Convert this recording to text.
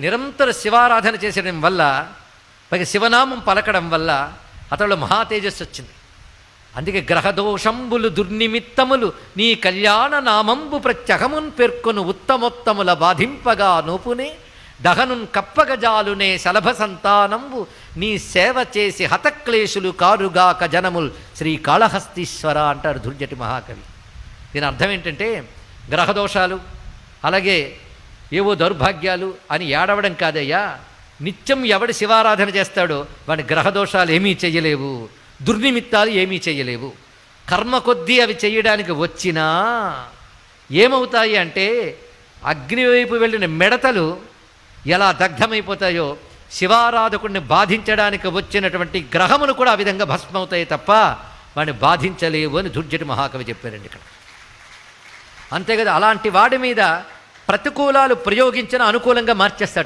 నిరంతర శివారాధన చేసడం వల్ల పైగా శివనామం పలకడం వల్ల అతడు మహా తేజస్సు వచ్చింది. అందుకే గ్రహదోషంబులు దుర్నిమిత్తములు నీ కళ్యాణ నామంబు ప్రత్యహమున్ పేర్కొను ఉత్తమోత్తముల బాధింపగా నోపునే దహనున్ కప్పగజాలునే శలభ సంతానంబు నీ సేవ చేసి హతక్లేశులు కారుగాక జనముల్ శ్రీకాళహస్తీశ్వర అంటారు దుర్జటి మహాకవి. దీని అర్థం ఏంటంటే గ్రహదోషాలు అలాగే ఏవో దౌర్భాగ్యాలు అని ఏడవడం కాదయ్యా, నిత్యం ఎవడు శివారాధన చేస్తాడో వాడి గ్రహదోషాలు ఏమీ చెయ్యలేవు, దుర్నిమిత్తాలు ఏమీ చెయ్యలేవు. కర్మ కొద్దీ అవి చెయ్యడానికి వచ్చినా ఏమవుతాయి అంటే అగ్ని వైపు వెళ్ళిన మిడతలు ఎలా దగ్ధమైపోతాయో శివారాధకుడిని బాధించడానికి వచ్చినటువంటి గ్రహములు కూడా ఆ విధంగా భస్మవుతాయి తప్ప వాడిని బాధించలేవు అని దుర్జటి మహాకవి చెప్పారండి ఇక్కడ. అంతే కదా, అలాంటి వాడి మీద ప్రతికూలాలు ప్రయోగించిన అనుకూలంగా మార్చేస్తాడు.